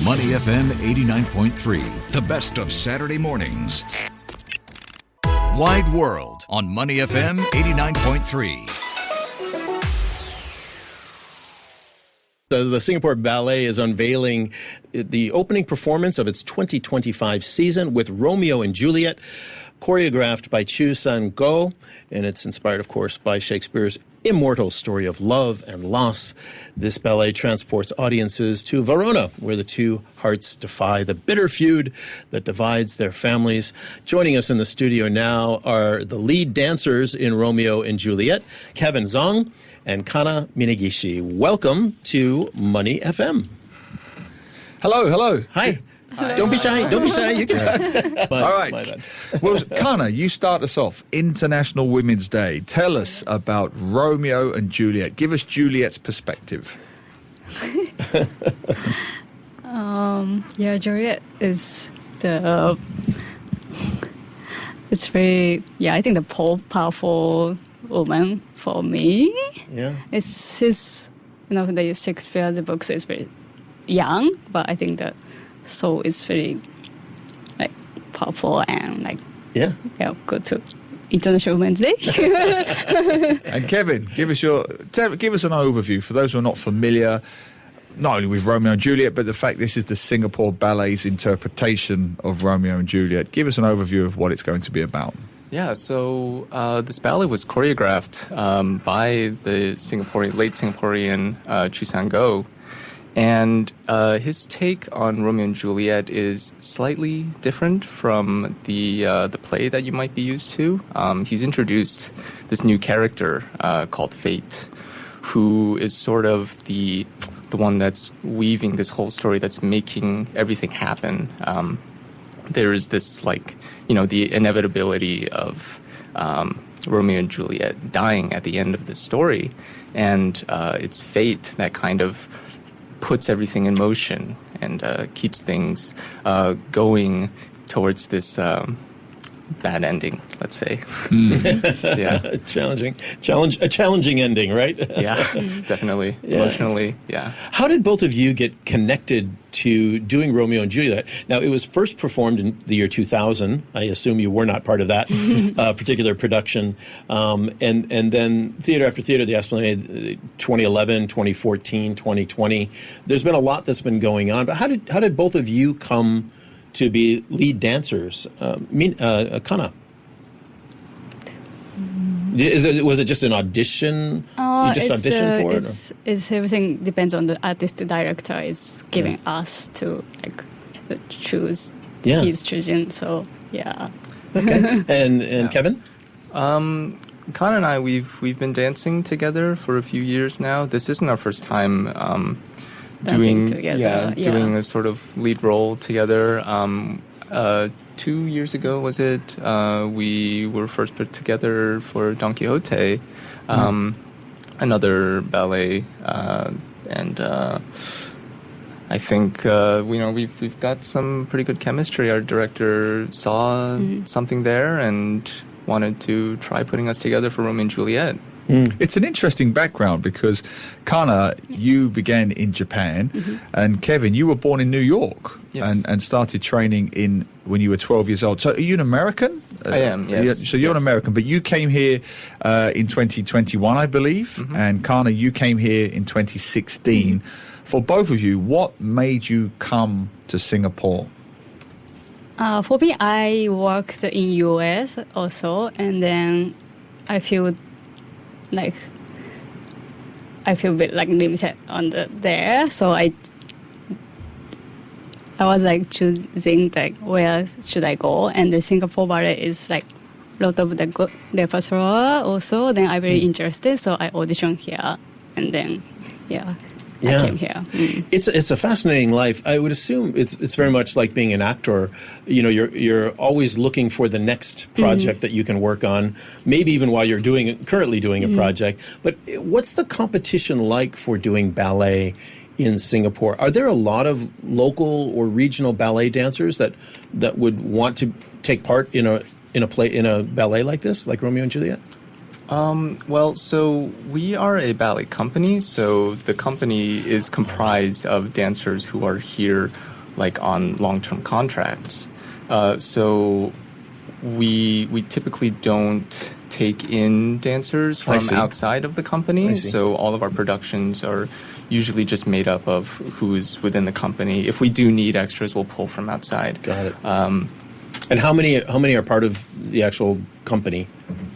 Money FM 89.3, the best of Saturday mornings. Wide World on Money FM 89.3. The Singapore Ballet is unveiling the opening performance of its 2025 season with Romeo and Juliet, choreographed by Chu San-go, and it's inspired, of course, by Shakespeare's immortal story of love and loss. This ballet transports audiences to Verona, where the two hearts defy the bitter feud that divides their families. Joining us in the studio now are the lead dancers in Romeo and Juliet, Kevin Zong and Kana Minagishi. Welcome to Money FM. Hello. Hi. Don't be shy. You can talk. All right. Well, Kana, you start us off. International Women's Day. Tell us about Romeo and Juliet. Give us Juliet's perspective. Juliet is it's very, I think the powerful woman for me. Yeah. She's, the Shakespeare, the books is very young, but I think that soul is very powerful and good to International Women's Day. And Kevin, give us an overview for those who are not familiar, not only with Romeo and Juliet, but the fact this is the Singapore Ballet's interpretation of Romeo and Juliet. Give us an overview of what it's going to be about. Yeah, so this ballet was choreographed by the late Singaporean Chu San-go. And his take on Romeo and Juliet is slightly different from the play that you might be used to. He's introduced this new character called Fate, who is sort of the one that's weaving this whole story, that's making everything happen. There is this the inevitability of Romeo and Juliet dying at the end of the story, and it's fate that kind of puts everything in motion and keeps things going towards this bad ending, let's say. Yeah. A challenging ending, right? Yeah, definitely. Yes. Emotionally, yeah. How did both of you get connected to doing Romeo and Juliet? Now, it was first performed in the year 2000. I assume you were not part of that particular production. And then theater after theater, the Esplanade, 2011, 2014, 2020. There's been a lot that's been going on. But how did both of you come to be lead dancers? Kana? Was it just an audition? You just auditioned for it? It's everything depends on the artist director is giving us to choose. Yeah. He's choosing, so yeah. Okay. And Kevin? Kana and I, we've been dancing together for a few years now. This isn't our first time doing a sort of lead role together. 2 years ago, was it? We were first put together for Don Quixote, another ballet, and I think we've got some pretty good chemistry. Our director saw something there and wanted to try putting us together for Romeo and Juliet. It's an interesting background because, Kana, you began in Japan, and Kevin, you were born in New York. Yes. and started training when you were 12 years old. So are you an American? I am, yes. So you're an American, but you came here in 2021, I believe, and Kana, you came here in 2016. For both of you, what made you come to Singapore? For me, I worked in US also, and then I feel a bit limited on there, so I was choosing where should I go, and the Singapore Ballet is a lot of the good repertoire also. Then I'm very interested, so I auditioned here, and then I came here. It's a fascinating life. I would assume it's very much like being an actor. You're always looking for the next project that you can work on, maybe even while you're currently doing a project. But what's the competition like for doing ballet in Singapore? Are there a lot of local or regional ballet dancers that would want to take part in a ballet like this, like Romeo and Juliet? Well, so we are a ballet company, so the company is comprised of dancers who are here like on long-term contracts. So we typically don't take in dancers from outside of the company. So all of our productions are usually just made up of who's within the company. If we do need extras, we'll pull from outside. Got it. And how many are part of the actual company?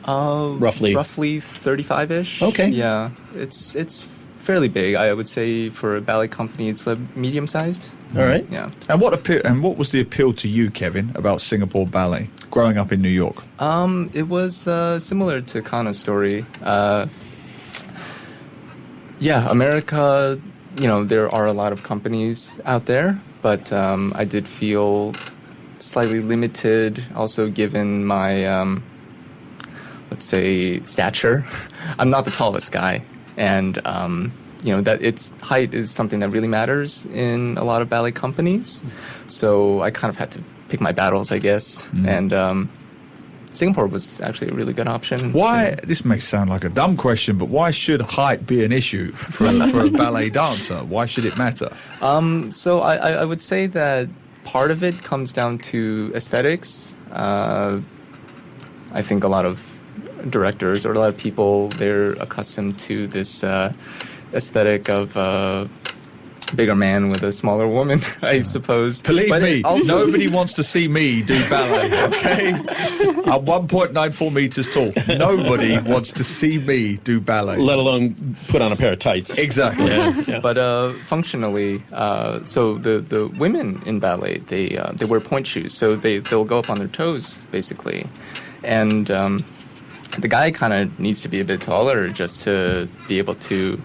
Roughly 35-ish. Okay. Yeah, it's fairly big. I would say for a ballet company, it's medium-sized. All right. Yeah. And what was the appeal to you, Kevin, about Singapore Ballet growing up in New York? It was similar to Kana's story. America, there are a lot of companies out there, but I did feel slightly limited also given my, let's say, stature. I'm not the tallest guy. And, that its height is something that really matters in a lot of ballet companies. So I kind of had to pick my battles, I guess. And Singapore was actually a really good option. Why? This may sound like a dumb question, but why should height be an issue for a ballet dancer? Why should it matter? So I would say that part of it comes down to aesthetics. I think a lot of directors or a lot of people, they're accustomed to this aesthetic of a bigger man with a smaller woman, I suppose. Believe me, nobody wants to see me do ballet, okay? I'm 1.94 meters tall. Nobody wants to see me do ballet. Let alone put on a pair of tights. Exactly. Yeah. But functionally, so the women in ballet, they wear point shoes, so they'll go up on their toes, basically. And the guy kind of needs to be a bit taller just to be able to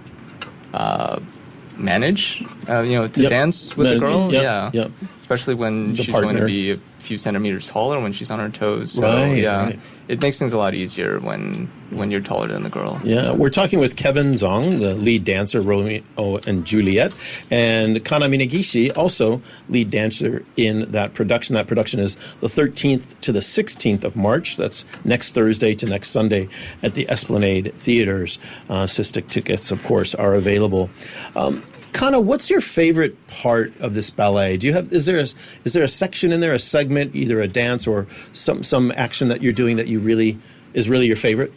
manage, to dance with the girl. Yep. Especially when she's going to be a few centimeters taller when she's on her toes. So, Right. It makes things a lot easier when you're taller than the girl. Yeah, we're talking with Kevin Zong, the lead dancer, Romeo and Juliet, and Kana Minagishi, also lead dancer in that production. That production is the 13th to the 16th of March. That's next Thursday to next Sunday at the Esplanade Theaters. SISTIC tickets, of course, are available. Kana, what's your favorite part of this ballet? Is there a section in there, a segment, either a dance or some action that you're doing that is really your favorite,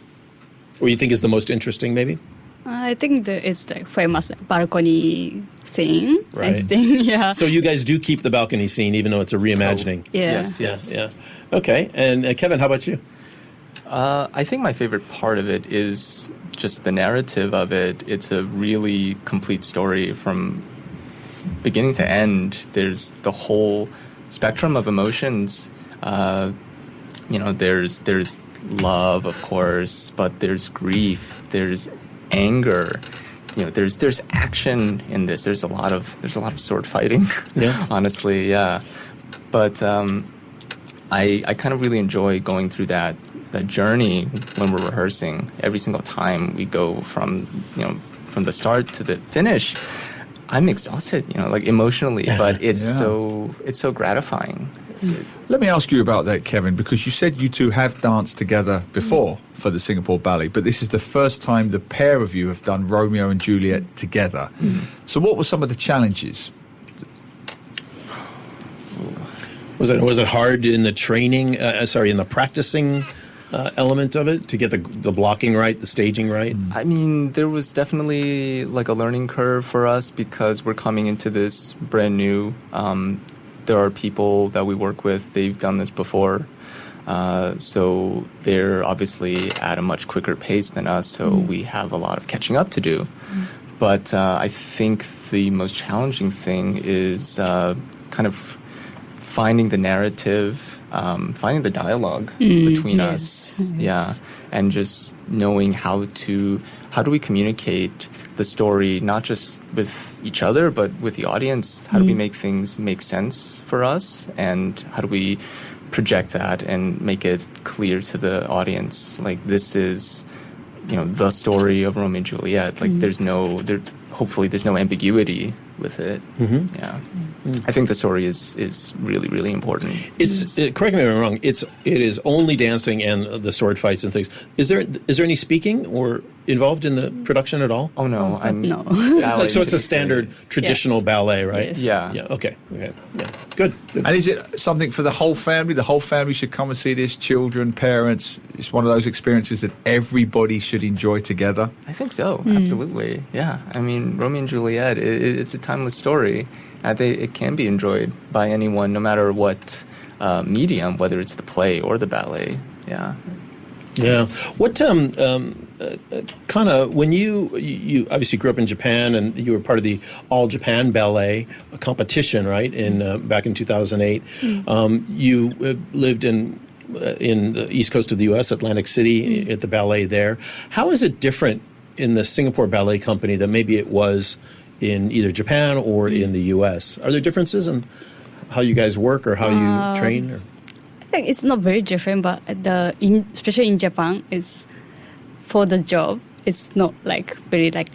or you think is the most interesting, maybe? I think it's the famous balcony thing. Right. I think, yeah. So you guys do keep the balcony scene, even though it's a reimagining. Yeah. Yes. Yeah. Okay. And Kevin, how about you? I think my favorite part of it is just the narrative of it. It's a really complete story from beginning to end. There's the whole spectrum of emotions. There's love, of course, but there's grief, there's anger. There's action in this. There's a lot of sword fighting. Yeah. Honestly, yeah. But I kind of really enjoy going through that journey when we're rehearsing. Every single time we go from the start to the finish, I'm exhausted, emotionally, but it's so gratifying. Let me ask you about that, Kevin, because you said you two have danced together before for the Singapore Ballet, but this is the first time the pair of you have done Romeo and Juliet together. So what were some of the challenges? Was it hard in the training, in the practicing element of it to get the blocking right, the staging right? I mean, there was definitely a learning curve for us because we're coming into this brand new. There are people that we work with, they've done this before. So they're obviously at a much quicker pace than us, so we have a lot of catching up to do. But I think the most challenging thing is kind of finding the narrative, finding the dialogue between us. Yes. Yeah. And just knowing how do we communicate the story, not just with each other, but with the audience? How do we make things make sense for us? And how do we project that and make it clear to the audience? Like, this is, the story of Romeo and Juliet. Like, hopefully there's no ambiguity with it. Yeah. I think the story is really, really important. Correct me if I'm wrong. It is only dancing and the sword fights and things. Is there any speaking or involved in the production at all? Oh no, No. ballet So it's a typically. standard traditional ballet, right? Yes. Yeah. Yeah. Okay. Yeah. Good. And is it something for the whole family? The whole family should come and see this, children, parents. It's one of those experiences that everybody should enjoy together. I think so. Absolutely. Yeah. I mean, Romeo and Juliet. It's a timeless story. I think it can be enjoyed by anyone, no matter what medium, whether it's the play or the ballet. Yeah. Yeah. What kind of when you obviously grew up in Japan and you were part of the All Japan Ballet competition, right? Back in 2008, you lived in the east coast of the U.S., Atlantic City, at the ballet there. How is it different in the Singapore Ballet Company than maybe it was in either Japan or in the U.S.? Are there differences in how you guys work or how you train? Or? I think it's not very different, but especially in Japan, it's for the job. It's not like very like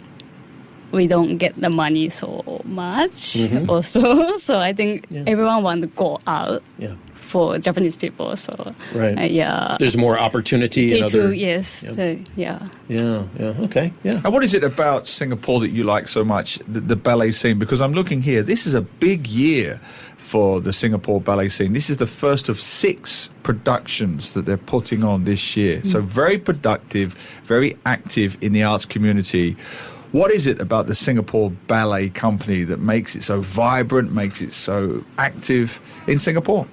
we don't get the money so much. Also, so I think everyone want to go out. Yeah. For Japanese people, so Right. Yeah. There's more opportunity in other. Yes. Yeah. So, yeah. Yeah. Okay. Yeah. And what is it about Singapore that you like so much, the ballet scene? Because I'm looking here, this is a big year for the Singapore ballet scene. This is the first of 6 productions that they're putting on this year. So very productive, very active in the arts community. What is it about the Singapore Ballet Company that makes it so vibrant, makes it so active in Singapore?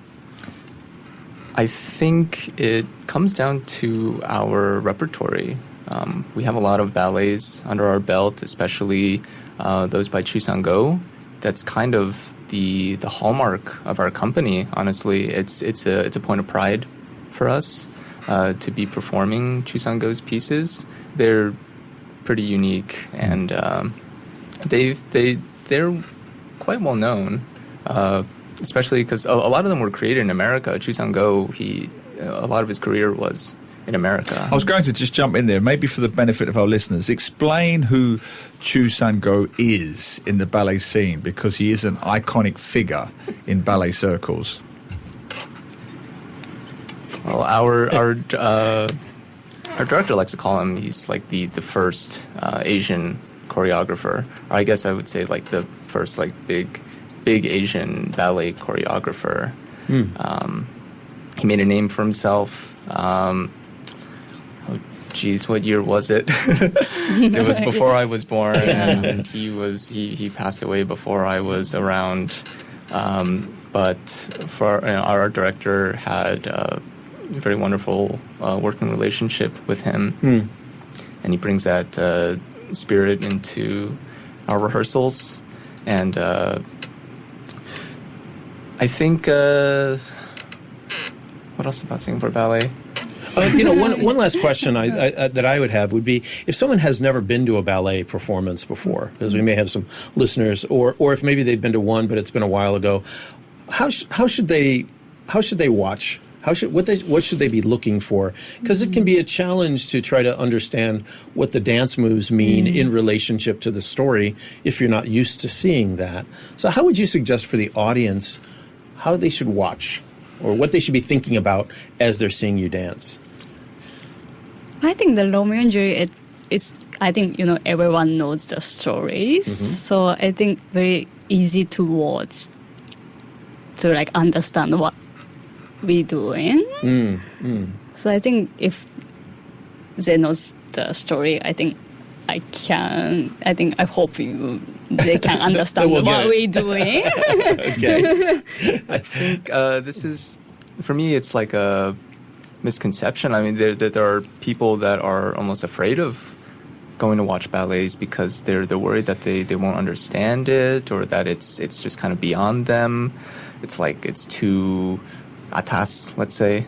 I think it comes down to our repertory. We have a lot of ballets under our belt, especially those by Chu Sang-go. That's kind of the hallmark of our company. Honestly, it's a point of pride for us to be performing Chu Sang-go's pieces. They're pretty unique, and they're quite well known. Especially because a lot of them were created in America. Chu Sang-go, a lot of his career was in America. I was going to just jump in there, maybe for the benefit of our listeners. Explain who Chu Sang-go is in the ballet scene, because he is an iconic figure in ballet circles. Well, our director likes to call him, he's like the first Asian choreographer. Or I guess I would say like the first like big Asian ballet choreographer. He made a name for himself. What year was it? It was before I was born, and he passed away before I was around. But our director had a very wonderful working relationship with him, and he brings that spirit into our rehearsals, and I think, what else about Singapore Ballet? One last question that I would have would be, if someone has never been to a ballet performance before, because we may have some listeners, or if maybe they've been to one but it's been a while ago, how should they watch? What should they be looking for? Because it can be a challenge to try to understand what the dance moves mean in relationship to the story if you're not used to seeing that. So how would you suggest for the audience how they should watch, or what they should be thinking about as they're seeing you dance? I think the Romeo and Juliet, I think, everyone knows the stories. So I think very easy to watch, to like understand what we're doing. So I think if they know the story, I hope they can understand what we're doing. Okay. I think this is, for me, it's like a misconception. I mean, there are people that are almost afraid of going to watch ballets because they're worried that they won't understand it, or that it's just kind of beyond them. It's like it's too atas, let's say.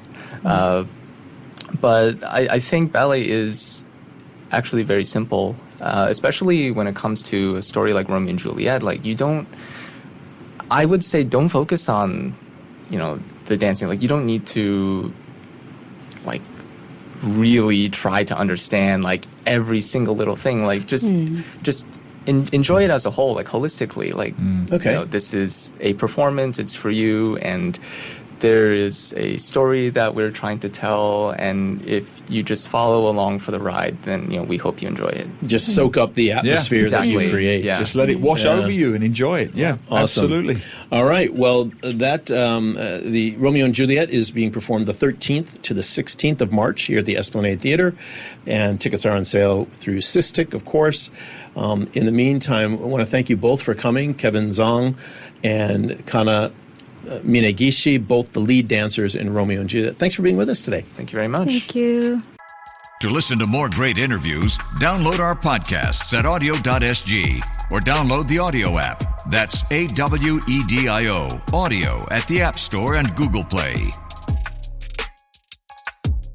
But I think ballet is actually very simple, especially when it comes to a story like Romeo and Juliet. Like, I would say don't focus on, the dancing. Like, you don't need to, like, really try to understand, like, every single little thing. Like, just enjoy it as a whole, like holistically. Like, Okay. this is a performance, it's for you, and there is a story that we're trying to tell, and if you just follow along for the ride, then we hope you enjoy it. Just soak up the atmosphere that you exactly. create. Yeah. Just let it wash over you and enjoy it. Yeah, Awesome. absolutely. All right. Well, the Romeo and Juliet is being performed the 13th to the 16th of March here at the Esplanade Theatre, and tickets are on sale through SISTIC, of course. In the meantime, I want to thank you both for coming, Kevin Zong and Kana Minegishi, both the lead dancers in Romeo and Juliet. Thanks for being with us today. Thank you very much. Thank you. To listen to more great interviews, download our podcasts at audio.sg or download the audio app. That's AWEDIO, audio at the App Store and Google Play.